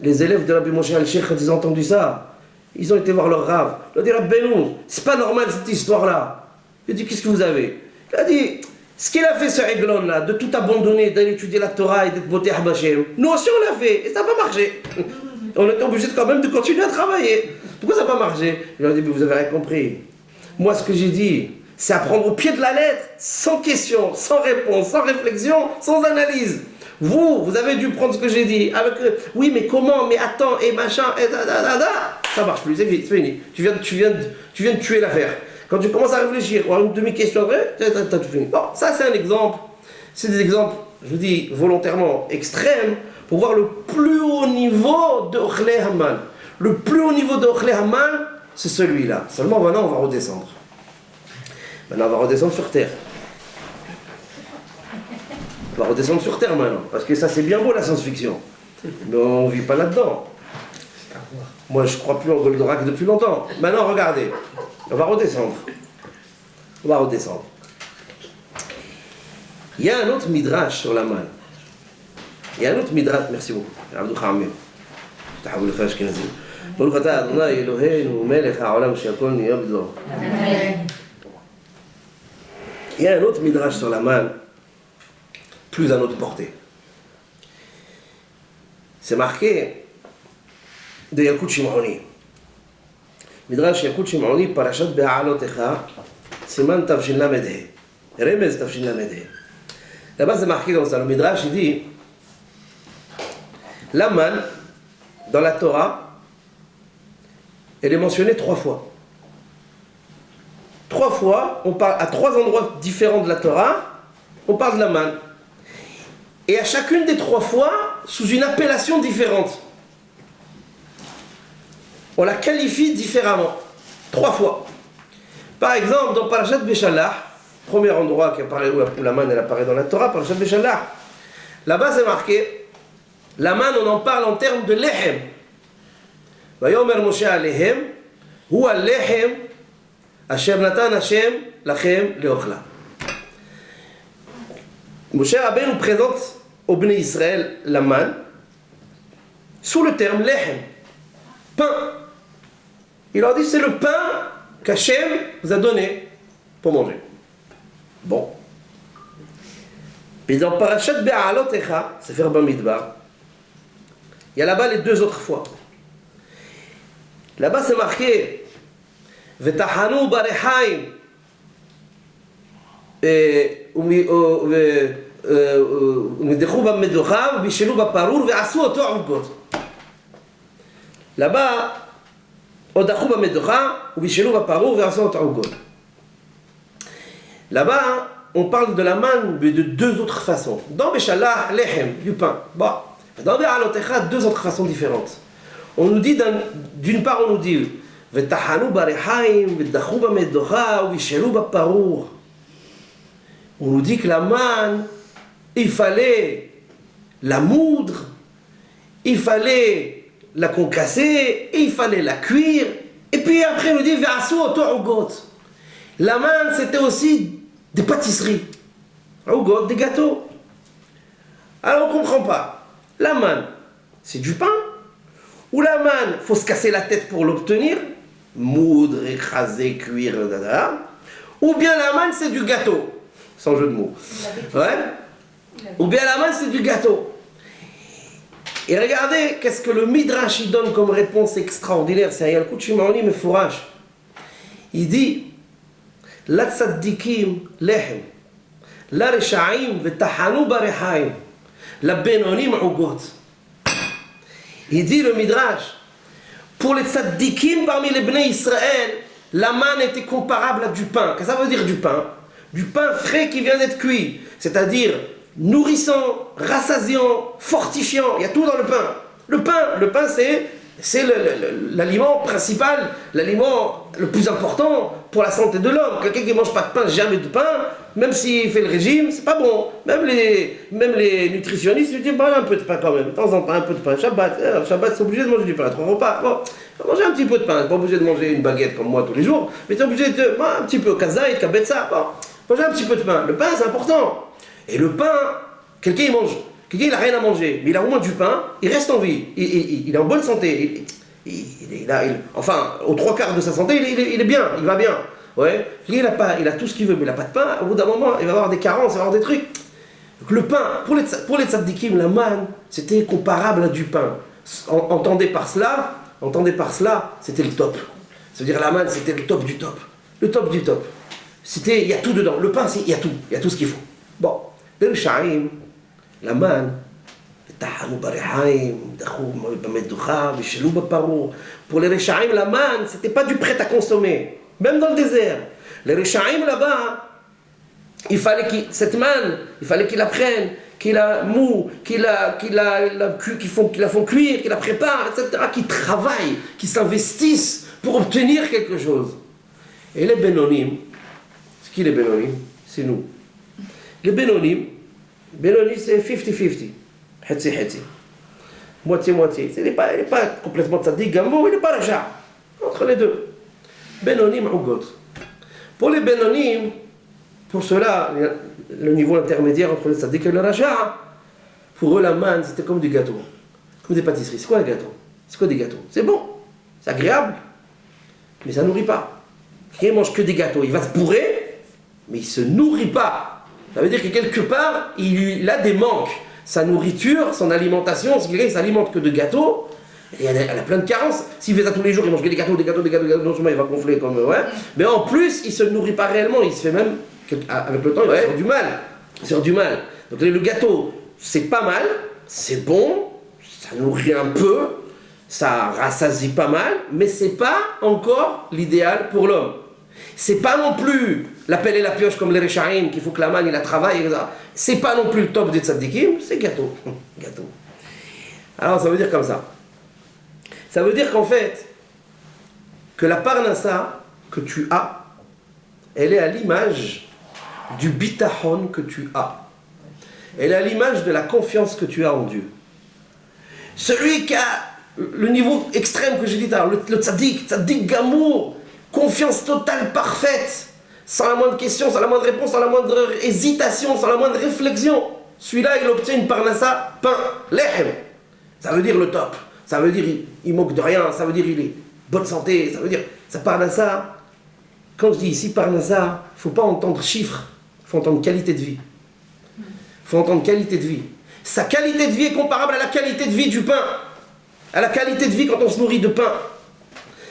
les élèves de Rabbi Moshe al-Sheikh, quand ils ont entendu ça, ils ont été voir leur Rav. Ils ont dit, Rabbeinu, c'est pas normal cette histoire-là. Il a dit, qu'est-ce que vous avez? Il a dit, ce qu'il a fait ce Eglon là, de tout abandonner, d'aller étudier la Torah et d'être beauté à Bachem, nous aussi on l'a fait, et ça n'a pas marché. On était obligé quand même de continuer à travailler. Pourquoi ça n'a pas marché? Il a dit, mais vous avez rien compris. Moi ce que j'ai dit, c'est à prendre au pied de la lettre, sans question, sans réponse, sans réflexion, sans analyse. Vous avez dû prendre ce que j'ai dit, avec oui, mais comment, mais attends, et machin, et ça marche plus, c'est fini. Tu viens de tuer l'affaire. Quand tu commences à réfléchir, ou à une demi-question, t'as tout fini. Bon, ça c'est un exemple. C'est des exemples, je vous dis volontairement, extrêmes, pour voir le plus haut niveau de Ochlei Haman. Le plus haut niveau de Ochlei Haman, c'est celui-là. Seulement maintenant, on va redescendre. Maintenant, on va redescendre sur terre. On va redescendre sur terre maintenant, parce que ça c'est bien beau la science-fiction, mais on ne vit pas là-dedans. Moi je crois plus en Goldorak depuis longtemps. Maintenant regardez, on va redescendre. Il y a un autre midrash sur la manne. Merci beaucoup. Abdou Khamir. تحول الخاشكنزي. بركة الله إلهين وملك العالم شيكون يبدو. Il y a un autre midrash sur la manne. Plus à notre portée. C'est marqué de Yalkut Shimoni. Midrash Yalkut Shimoni, Parashat Be'alotecha, Siman Tavshin Lamedhe. Remez Tavshin Lamedhe. Là-bas, c'est marqué comme ça. Le Midrash, il dit la manne, dans la Torah, elle est mentionnée 3 fois. 3 fois, on parle à 3 endroits différents de la Torah, on parle de la manne. Et à chacune des 3 fois, sous une appellation différente. On la qualifie différemment. 3 fois. Par exemple, dans Parashat Beshalach, premier endroit qui apparaît, où la manne elle apparaît dans la Torah, Parashat Beshalach, là-bas c'est marqué, la manne on en parle en termes de lehem. Vayomer Moshe alehem, hu al-lehem, asher natan Hashem lachem leochla. Moshe Rabbeinu nous présente au Bnei Israël la manne sous le terme lehem, pain. Il leur dit c'est le pain qu'Hachem vous a donné pour manger. Bon. Et dans Parashat Be'alotecha, c'est faire Bamidbar, il y a là-bas les 2 autres fois. Là-bas c'est marqué Vetahanu barechaim ומדחו במדוחה ובישלו בפרור ועשו אותו עוגות. là-bas, דחו במדוחה ובישלו בפרור ועשו אותו עוגות. Là-bas, on parle de la manne de 2 autres façons. Dans Beshalach, lehem, du pain. Bon. Dans Be'alotecha, 2 autres façons différentes. On nous dit, d'une part, on nous dit Vetahanu barechaim v'dachu b'medocha v'yishelu b'parur. On nous dit que la manne, il fallait la moudre il fallait la concasser, et il fallait la cuire, et puis après il nous dit Ve'asu oto ugot. La manne c'était aussi des pâtisseries, ugot, des gâteaux. Alors on ne comprend pas. La manne, c'est du pain, ou la manne, il faut se casser la tête pour l'obtenir, moudre, écraser, cuire, ou bien la manne c'est du gâteau, sans jeu de mots. Ouais. Ou bien la manne c'est du gâteau. Et regardez, qu'est-ce que le Midrash il donne comme réponse extraordinaire. C'est un coup de Shimoni Mefourash. Il dit La tzaddikim lehem, la resha'im vetahanu barehaim, la benonim ugot. Il dit le Midrash, pour les tzaddikim parmi les Bnei Israël, la manne était comparable à du pain. Qu'est-ce que ça veut dire du pain? Du pain frais qui vient d'être cuit, c'est-à-dire nourrissant, rassasiant, fortifiant, il y a tout dans le pain. Le pain c'est l'aliment principal, l'aliment le plus important pour la santé de l'homme. Quelqu'un qui ne mange pas de pain, jamais de pain, même s'il fait le régime, c'est pas bon. Même les nutritionnistes lui disent un peu de pain quand même, de temps en temps un peu de pain. Shabbat, c'est obligé de manger du pain, 3 repas. Bon, manger un petit peu de pain, c'est pas obligé de manger une baguette comme moi tous les jours, mais tu es obligé de un petit peu, kazaït, kabetza, bon, manger un petit peu de pain. Le pain c'est important. Et le pain, quelqu'un il n'a rien à manger, mais il a au moins du pain, il reste en vie, il est en bonne santé, enfin, aux 3/4 de sa santé, il est bien, il va bien. Ouais. Il a tout ce qu'il veut, mais il n'a pas de pain, au bout d'un moment, il va avoir des carences, il va avoir des trucs. Donc le pain, pour les tzaddikim, la manne, c'était comparable à du pain. Entendez par cela, c'était le top. C'est-à-dire la manne, c'était le top du top. Le top du top. Il y a tout dedans. Le pain, il y a tout ce qu'il faut. Bon. Le sha'im, la manne, pour les Réchaïm, la manne, c'était pas du prêt à consommer, même dans le désert. Les Réchaïm là-bas, cette manne, il fallait qu'ils la prennent, qu'ils la mouent, qu'ils la font cuire, qu'ils la préparent, etc., qu'ils travaillent, qu'ils s'investissent pour obtenir quelque chose. Et les Bénonim, c'est qui les Bénonim? C'est nous. Les Bénonim c'est 50-50. Hetzi. Moitié-moitié. Il n'est pas complètement tzaddik, gambo, il n'est pas raja. Entre les deux. Benonim ugot. Pour les Benonim, pour cela, le niveau intermédiaire entre le tzaddik et le raja, pour eux la manne c'était comme du gâteau. Comme des pâtisseries. C'est quoi un gâteau? C'est quoi des gâteaux? C'est bon, c'est agréable, mais ça ne nourrit pas. Quelqu'un ne mange que des gâteaux, il va se bourrer, mais il ne se nourrit pas. Ça veut dire que quelque part, il a des manques. Sa nourriture, son alimentation, si quelqu'un ne s'alimente que de gâteaux, elle a plein de carences. S'il fait ça tous les jours, il mange que des gâteaux, non seulement il va gonfler comme... Ouais. Mais en plus, il ne se nourrit pas réellement, il se fait même, avec le temps, il va faire du mal. Il sort du mal. Donc le gâteau, c'est pas mal, c'est bon, ça nourrit un peu, ça rassasie pas mal, mais c'est pas encore l'idéal pour l'homme. C'est pas non plus la pelle et la pioche comme les Réchaïm, qu'il faut que la manne il la travaille, etc. C'est pas non plus le top des tzaddikim, c'est gâteau. Alors ça veut dire comme ça. Ça veut dire qu'en fait, que la parnassa que tu as, elle est à l'image du bitachon que tu as. Elle est à l'image de la confiance que tu as en Dieu. Celui qui a le niveau extrême que j'ai dit, le tzaddik gamour, confiance totale, parfaite, sans la moindre question, sans la moindre réponse, sans la moindre hésitation, sans la moindre réflexion. Celui-là, il obtient une parnassa, pain, lehem. Ça veut dire le top. Ça veut dire il manque de rien. Ça veut dire il est bonne santé. Ça veut dire sa parnassa. Quand je dis ici parnassa, il ne faut pas entendre chiffres. Il faut entendre qualité de vie. Il faut entendre qualité de vie. Sa qualité de vie est comparable à la qualité de vie du pain. À la qualité de vie quand on se nourrit de pain.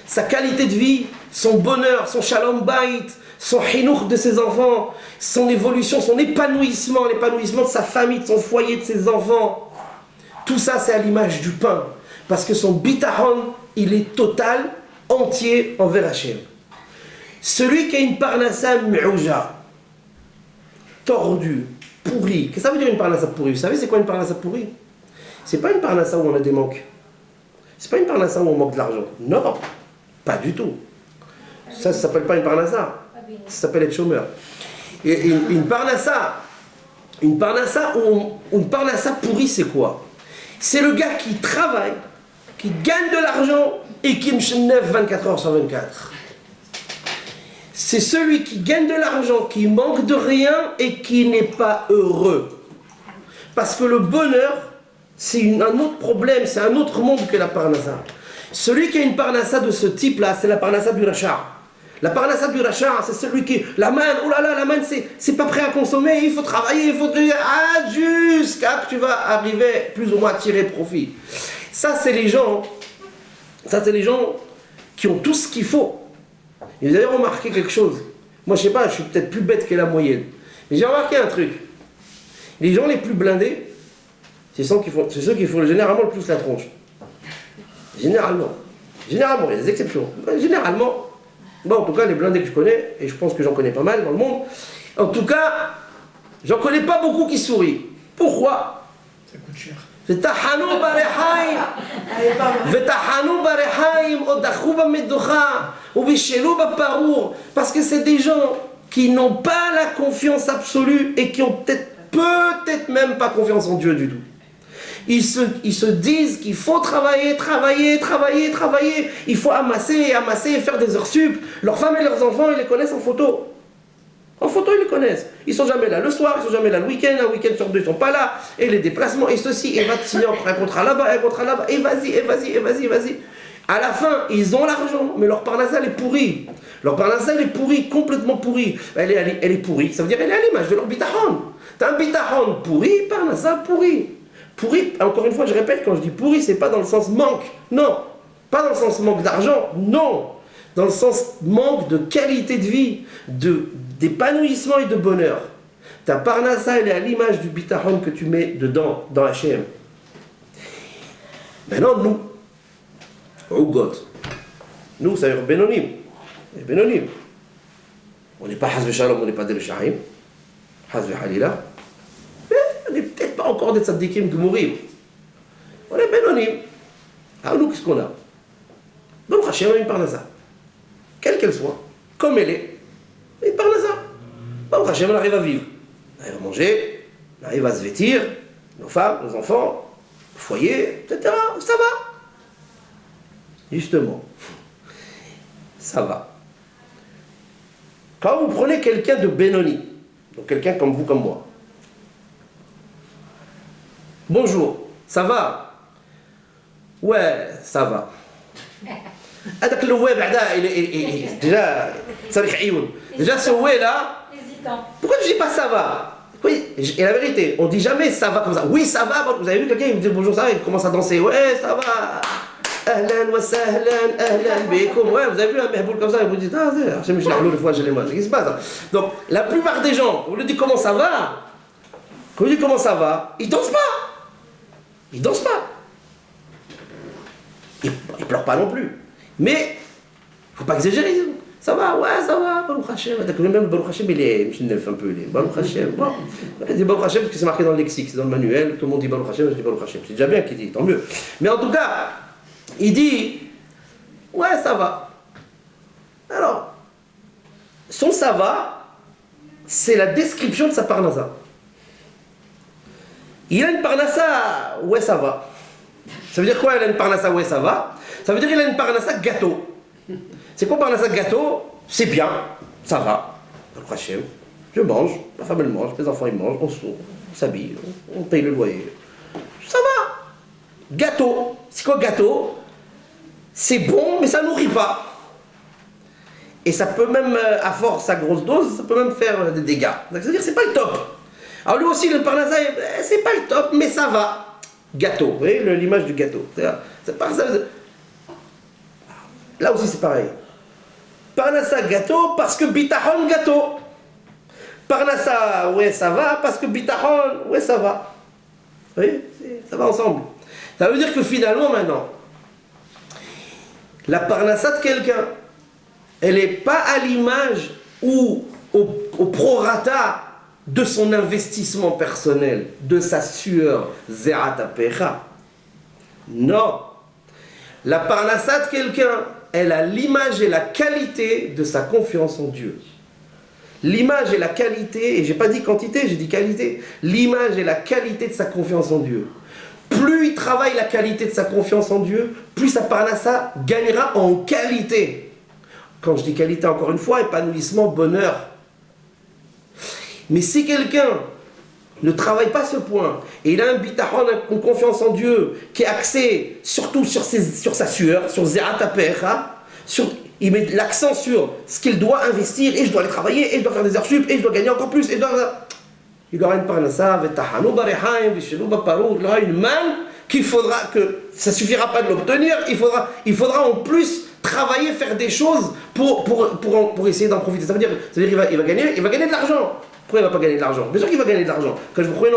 Sa qualité de vie, son bonheur, son shalom bayit, son hinour de ses enfants, son évolution, son épanouissement, l'épanouissement de sa famille, de son foyer, de ses enfants. Tout ça, c'est à l'image du pain. Parce que son bitachon, il est total, entier envers Hachem. Celui qui a une parnassa mi'ouja, tordue, pourrie. Qu'est-ce que ça veut dire une parnassa pourrie? Vous savez c'est quoi une parnassa pourrie? C'est pas une parnassa où on a des manques. C'est pas une parnassa où on manque de l'argent. Non, pas du tout. Ça s'appelle pas une parnassa. Ça s'appelle être chômeur. Et une parnassa pourrie, c'est quoi? c'est le gars qui travaille, qui gagne de l'argent et qui m'chenève 24 heures sur 24. C'est celui qui gagne de l'argent, qui manque de rien et qui n'est pas heureux. Parce que le bonheur, c'est un autre problème, c'est un autre monde que la parnassa. Celui qui a une parnassa de ce type-là, c'est la parnassa du rachat. La parnassa du rachat, c'est celui qui... La manne, oh là là, la manne, c'est pas prêt à consommer, il faut travailler, il faut... jusqu'à que tu vas arriver plus ou moins à tirer profit. Ça, c'est les gens qui ont tout ce qu'il faut. Et vous avez remarqué quelque chose. Moi, je sais pas, je suis peut-être plus bête que la moyenne. Mais j'ai remarqué un truc. Les gens les plus blindés, c'est ceux qui font généralement le plus la tronche. Généralement, il y a des exceptions. Généralement, bon, en tout cas, les blindés que je connais, et je pense que j'en connais pas mal dans le monde, en tout cas, j'en connais pas beaucoup qui sourient. Pourquoi? Ça coûte cher. Parce que c'est des gens qui n'ont pas la confiance absolue et qui ont peut-être même pas confiance en Dieu du tout. Ils se disent qu'il faut travailler. Il faut amasser, faire des heures sup. Leurs femmes et leurs enfants, ils les connaissent en photo. En photo, ils les connaissent. Ils sont jamais là le soir, ils sont jamais là le week-end. Un week-end sur deux, ils sont pas là. Et les déplacements, et ceci, et va te signer un contrat là-bas, et vas-y. À la fin, ils ont l'argent, mais leur parnassa, elle est pourrie. Leur parnassa, elle est pourrie, complètement pourrie. Elle est pourrie, ça veut dire elle est à l'image de leur bitachon. T'as un bitachon pourri, parnassa pourri. Pourri, encore une fois, je répète, quand je dis pourri, c'est pas dans le sens manque. Non. Pas dans le sens manque d'argent. Non. Dans le sens manque de qualité de vie, d'épanouissement et de bonheur. Ta parnassa, elle est à l'image du bitachon que tu mets dedans, dans H&M. Maintenant, nous, nous, ça veut dire Bénonim. On n'est pas Hazve Shalom, on n'est pas Del Shahim. Hazve Halila. Mais on n'est peut-être pas encore des tzaddikim Gmourim. On est Bénonim. Alors nous, qu'est-ce qu'on a? Donc Hachem a une parnassa. Quelle qu'elle soit, comme elle est, une parnassa. Donc Hachem, on arrive à vivre. On arrive à manger, on arrive à se vêtir, nos femmes, nos enfants, le foyer, etc. Ça va. Justement, ça va. Quand vous prenez quelqu'un de Benoni, donc quelqu'un comme vous, comme moi, bonjour, ça va? Ouais, ça va. هذاك الوي بعدا déjà ce ouais là, pourquoi tu dis pas ça va? Oui, et la vérité, on dit jamais ça va comme ça. Oui, ça va. Vous avez vu quelqu'un il me dit bonjour, ça va, il commence à danser. Ouais, ça va. Ahlan wa sahlan, ahlan bikum. Ouais, vous avez vu un mehboul comme ça, il vous dit ah, c'est je l'ai le fois, je l'ai moi. Qu'est-ce qui se passe? Donc, la plupart des gens, on lui dit comment ça va? Quand on lui dit comment ça va, ils dansent pas. Ils dansent pas. Ils pleurent pas non plus. Mais, faut pas exagérer. Ça va, ouais, ça va, Baruch Hashem. Même Baruch Hashem, il est neuf un peu. Baruch Hashem, bon. Il dit Baruch Hashem parce que c'est marqué dans le lexique, c'est dans le manuel. Tout le monde dit Baruch Hashem, je dis Baruch Hashem. C'est déjà bien qu'il dit, tant mieux. Mais en tout cas, il dit, ouais, ça va. Alors, son ça va, c'est la description de sa parnassa. Il a une parnassa, ouais, ça va. Ça veut dire quoi, il a une parnassa, ouais, ça va? Ça veut dire qu'il a une parnassa gâteau. C'est quoi parnassa gâteau? C'est bien, ça va. Je mange, ma femme elle mange, mes enfants ils mangent, on s'habille, on paye le loyer. Ça va. Gâteau. C'est quoi gâteau? C'est bon, mais ça nourrit pas. Et ça peut même, à force, à grosse dose, ça peut même faire des dégâts. C'est-à-dire c'est pas le top. Alors lui aussi, le parnassa, c'est pas le top, mais ça va. Gâteau, vous voyez l'image du gâteau. C'est pas ça. Là aussi c'est pareil. Parnassa gâteau parce que bitachon gâteau. Parnassa, ouais ça va, parce que bitachon, ouais ça va. Vous voyez, ça va ensemble. Ça veut dire que finalement maintenant, la parnassa de quelqu'un, elle n'est pas à l'image ou au prorata de son investissement personnel, de sa sueur, zerat apecha. Non. La parnassa de quelqu'un, elle a l'image et la qualité de sa confiance en Dieu. L'image et la qualité, et j'ai pas dit quantité, j'ai dit qualité. L'image et la qualité de sa confiance en Dieu. plus il travaille la qualité de sa confiance en Dieu, plus sa parnassa gagnera en qualité. Quand je dis qualité, encore une fois, épanouissement, bonheur. Mais si quelqu'un ne travaille pas ce point, et il a un bitachon, une confiance en Dieu, qui est axé surtout sur sa sueur, sur Zerat HaPecha, il met l'accent sur ce qu'il doit investir, et je dois aller travailler, et je dois faire des heures sup, et je dois gagner encore plus, il aura une parnassa, il aura une manne que ça ne suffira pas de l'obtenir, il faudra en plus travailler, faire des choses pour essayer d'en profiter. Ça veut dire qu'il va gagner de l'argent. Pourquoi il ne va pas gagner de l'argent? Bien sûr qu'il va gagner de l'argent. Quand je vous crois, il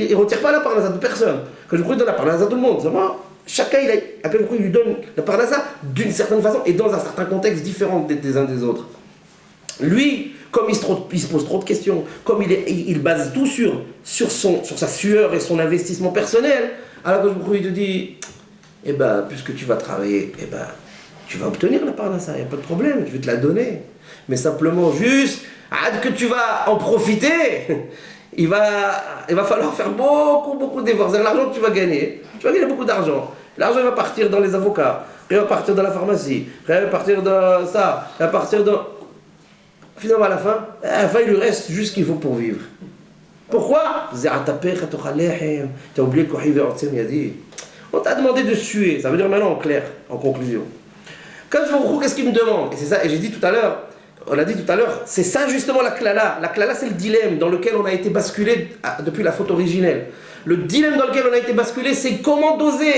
ne retire pas la parnassa de personne. Quand je vous crois, il donne la parnassa à tout le monde. Chacun, il lui donne la parnassa d'une certaine façon et dans un certain contexte différent des uns des autres. Lui, comme il se pose trop de questions, comme il base tout sur sa sueur et son investissement personnel, alors que je vous crois, il te dit, puisque tu vas travailler, tu vas obtenir la parnassa, il n'y a pas de problème, je vais te la donner. Mais simplement juste, que tu vas en profiter, il va falloir faire beaucoup d'efforts. C'est l'argent que tu vas gagner beaucoup d'argent. L'argent va partir dans les avocats, il va partir dans la pharmacie, il va partir dans ça, il va partir dans... Finalement à la fin, il lui reste juste ce qu'il faut pour vivre. Pourquoi? Tu as oublié on t'a demandé de suer, ça veut dire maintenant en clair, en conclusion. Quand je vous qu'est-ce qu'il me demande? Et c'est ça, et j'ai dit tout à l'heure, on a dit tout à l'heure, c'est ça justement la klala. La klala, c'est le dilemme dans lequel on a été basculé depuis la faute originelle. Le dilemme dans lequel on a été basculé, c'est comment doser.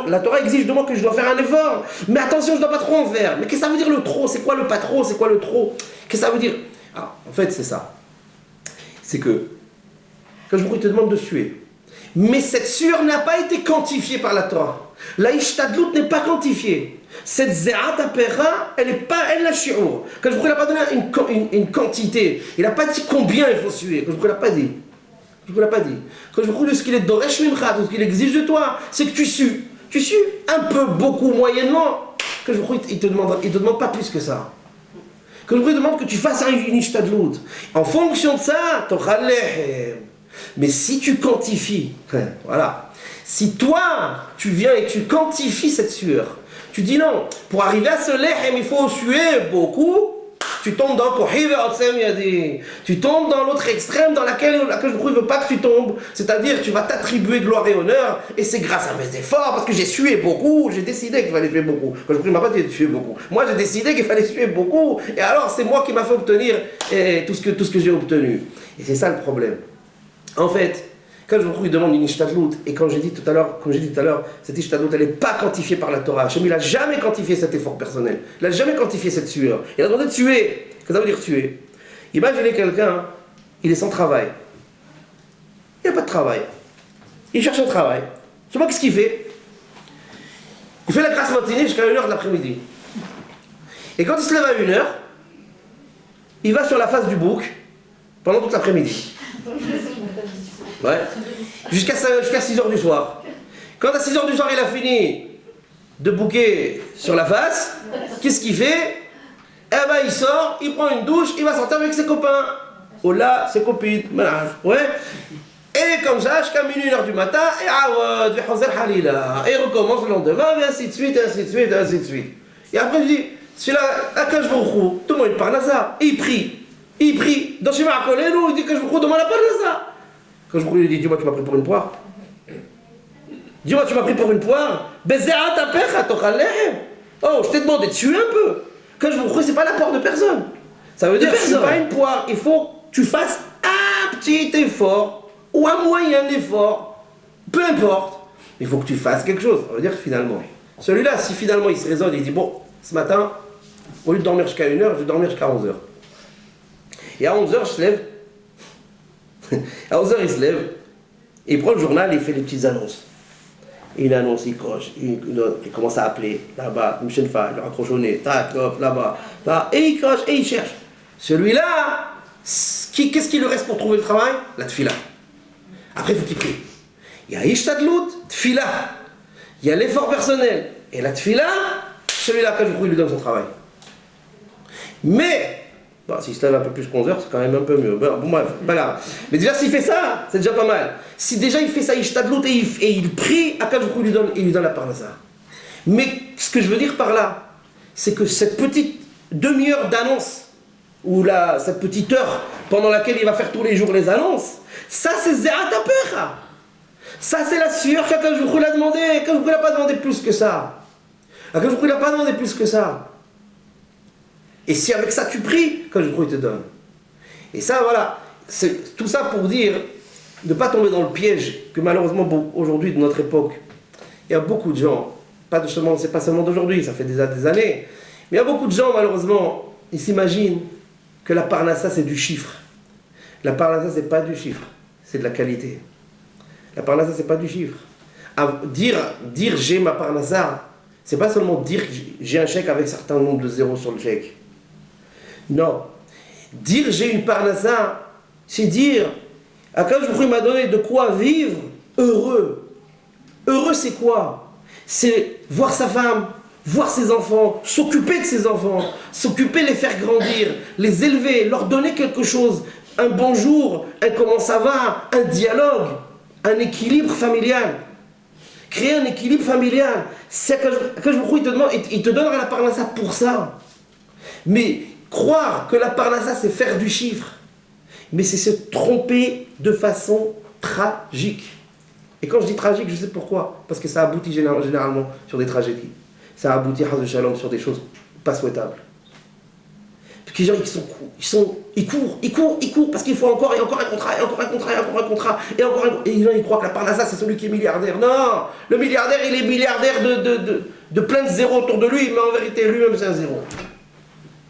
La Torah exige de moi que je dois faire un effort, mais attention, je ne dois pas trop en faire. Mais qu'est-ce que ça veut dire le trop? C'est quoi le pas trop? C'est quoi le trop? Qu'est-ce que ça veut dire? En fait, c'est ça. C'est que, quand je vous te demande de suer, mais cette sueur n'a pas été quantifiée par la Torah. La ishtadlut n'est pas quantifiée. Cette ze'at HaPecha, elle n'a shi'ur. Quand je vous n'a pas donné une quantité, il n'a pas dit combien il faut suer. Quand je vous l'a pas dit. Quand je vous de ce qu'il est doresh mimcha, de ce qu'il exige de toi, c'est que tu sues. Tu sues un peu, beaucoup, moyennement. Quand je vous il te demande pas plus que ça. Quand je vous demande que tu fasses une ishtadlut. En fonction de ça, t'auras lehem. Mais si tu quantifies, voilà, si toi, tu viens et tu quantifies cette sueur, tu dis non, pour arriver à ce lehem, il faut suer beaucoup, tu tombes dans tu tombes dans l'autre extrême dans laquelle je ne veux pas que tu tombes, c'est-à-dire tu vas t'attribuer gloire et honneur, et c'est grâce à mes efforts, parce que j'ai sué beaucoup, j'ai décidé qu'il fallait suer beaucoup. Quand je prie, il m'a pas dit de suer beaucoup. Moi, j'ai décidé qu'il fallait suer beaucoup, et alors c'est moi qui m'a fait obtenir tout ce que j'ai obtenu. Et c'est ça le problème. En fait, quand je vous demande une ishtadlut, et comme j'ai dit tout à l'heure, cette ishtadlut, elle n'est pas quantifiée par la Torah. Hachem, il n'a jamais quantifié cet effort personnel. Il n'a jamais quantifié cette sueur. Il a demandé de tuer. Qu'est-ce que ça veut dire tuer? Imaginez quelqu'un, il est sans travail. Il n'y a pas de travail. Il cherche un travail. Je sais pas qu'est-ce qu'il fait. Il fait la grâce matinée jusqu'à 1h de l'après-midi. Et quand il se lève à 1h, il va sur la face du bouc pendant toute l'après-midi. Ouais. Jusqu'à 6h du soir. Quand à 6h du soir il a fini de bouquer sur la face, qu'est-ce qu'il fait? Il sort, il prend une douche, il va sortir avec ses copains. Oh là, ses copines, ménage. Ouais. Et comme ça, jusqu'à minuit, 1h du matin, et il recommence le lendemain, et ainsi de suite. Et après je dis, celui-là, à quand je vous roule, tout le monde parle à ça. Et il prie. Dans chez Marcoleno, il dit que je vous roule, demande la parole à ça. Quand je lui dis, dis-moi, tu m'as pris pour une poire. Dis-moi, tu m'as pris pour une poire. Oh, je t'ai demandé de tuer un peu. Quand je vous crois, c'est pas l'apport de personne. Ça veut dire que c'est pas une poire. Il faut que tu fasses un petit effort ou un moyen effort. Peu importe. Il faut que tu fasses quelque chose. Ça veut dire que finalement, celui-là, si finalement il se raisonne, il dit, bon, ce matin, au lieu de dormir jusqu'à 1h, je vais dormir jusqu'à 11h. Et à 11h, je se lève. À 11h, il se lève, et il prend le journal et il fait des petites annonces. Et il annonce, il coche, il commence à appeler, là-bas, une chaîne fa, il raccroche au nez, tac, hop, là-bas, là, et il coche, et il cherche. Celui-là, qu'est-ce qu'il lui reste pour trouver le travail? La tfila. Après, il faut qu'il prie. Il y a ishtadlut, tfila. Il y a l'effort personnel. Et la tfila, celui-là, quand je prie, il lui donne son travail. Mais, Bon, s'il se lève un peu plus qu'11 heures, c'est quand même un peu mieux. Bon, bref, pas grave. Mais déjà, s'il fait ça, c'est déjà pas mal. Si déjà il fait ça, il jette de l'autre et il prie, à quel jour il lui donne la parnassa. Mais ce que je veux dire par là, c'est que cette petite demi-heure d'annonce, ou cette petite heure pendant laquelle il va faire tous les jours les annonces, ça c'est Zerat Apecha. Ça c'est la sueur qu'Akadosh Baruch Hu l'a demandé. Akadosh Baruch Hu n'a pas demandé plus que ça. Akadosh Baruch Hu n'a pas demandé plus que ça. Et si avec ça tu pries, Akadosh Baruch Hu te donne. Et ça voilà, c'est tout ça pour dire de ne pas tomber dans le piège que malheureusement aujourd'hui de notre époque, il y a beaucoup de gens, c'est pas seulement d'aujourd'hui, ça fait des années, mais il y a beaucoup de gens malheureusement, ils s'imaginent que la parnassa c'est du chiffre. La parnassa c'est pas du chiffre, c'est de la qualité. La parnassa c'est pas du chiffre. Dire j'ai ma parnassa, c'est pas seulement dire j'ai un chèque avec un certain nombre de zéros sur le chèque. Non. Dire j'ai une parnassa, c'est dire Akadosh Baruch Hu m'a donné de quoi vivre heureux. Heureux c'est quoi? C'est voir sa femme, voir ses enfants, s'occuper de ses enfants, s'occuper, les faire grandir, les élever, leur donner quelque chose, un bonjour, un comment ça va, un dialogue, un équilibre familial. Créer un équilibre familial. C'est Akadosh Baruch Hu, il te donnera la parnassa pour ça. Mais croire que la parnassa c'est faire du chiffre, mais c'est se tromper de façon tragique. Et quand je dis tragique, je sais pourquoi. Parce que ça aboutit généralement sur des tragédies. Ça aboutit, Chas v'Shalom, sur des choses pas souhaitables. Parce que les gens, ils courent, parce qu'il faut encore un contrat, et encore un contrat, et encore un contrat, et encore un... Et les gens, ils croient que la parnassa, c'est celui qui est milliardaire. Non, le milliardaire, il est milliardaire de plein de zéros autour de lui, mais en vérité, lui-même, c'est un zéro.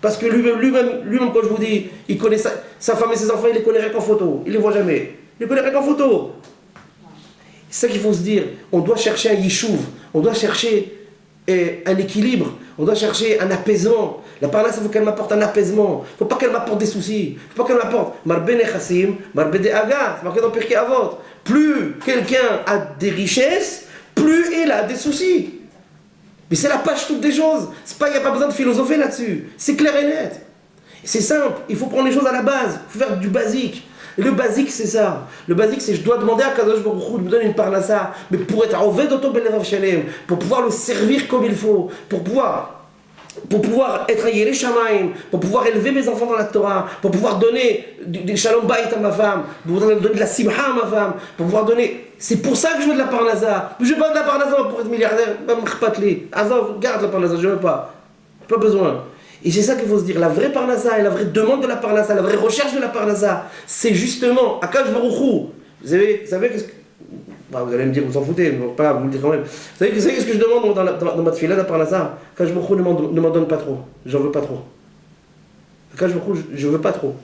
Parce que lui-même, quand je vous dis, il connaît sa femme et ses enfants, il les connaît rien qu'en photo. Il les voit jamais. Il les connaît rien qu'en photo. C'est ça qu'il faut se dire. On doit chercher un yishuv. On doit chercher un équilibre. On doit chercher un apaisement. La parnassa, il faut qu'elle m'apporte un apaisement. Il ne faut pas qu'elle m'apporte des soucis. Il ne faut pas qu'elle m'apporte marbe nechassim, marbe de'aga. C'est marqué dans Pirkei Avot. Plus quelqu'un a des richesses, plus il a des soucis. Mais c'est la page toute des choses. Il n'y a pas besoin de philosopher là-dessus. C'est clair et net. C'est simple. Il faut prendre les choses à la base. Il faut faire du basique. Et le basique, c'est ça. Le basique, c'est je dois demander à Kadosh Baruch Hu de me donner une parnassa, mais pour être oved oto belevav shalem, pour pouvoir le servir comme il faut, pour pouvoir être yéré shamaim, pour pouvoir élever mes enfants dans la Torah, pour pouvoir donner du shalom bayit à ma femme, pour pouvoir donner de la simha à ma femme, pour pouvoir donner... C'est pour ça que je veux de la parnassa. Je veux pas de la parnassa pour être milliardaire. Azov, garde la parnassa, je veux pas. Pas besoin. Et c'est ça qu'il faut se dire, la vraie parnassa et la vraie demande de la parnassa, la vraie recherche de la parnassa, c'est justement, Akadosh Baruch Hu, vous savez qu'est-ce que... Bah, vous allez me dire, vous s'en foutez, mais pas grave, vous le dites quand même. Vous savez ce que je demande dans ma tefila de la parnassa? Akadosh Baruch Hu ne m'en donne pas trop, j'en veux pas trop. Akadosh Baruch Hu, je veux pas trop.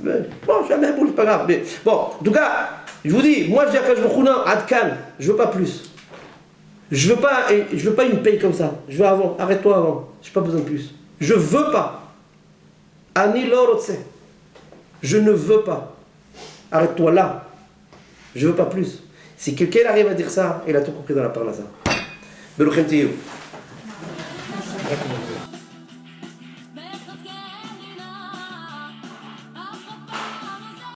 Mais, bon, jamais, bon, c'est pas grave. Mais bon, en tout cas, je vous dis, moi je dis à Akadosh Baruch Hu, non, Adkan, je veux pas plus. Je veux pas une paye comme ça. Je veux avant. Arrête-toi avant. J'ai pas besoin de plus. Je veux pas. Ani lorotse. Je ne veux pas. Arrête-toi là. Je veux pas plus. Si quelqu'un arrive à dire ça, il a tout compris dans la parnassa. Beruchem tiyou.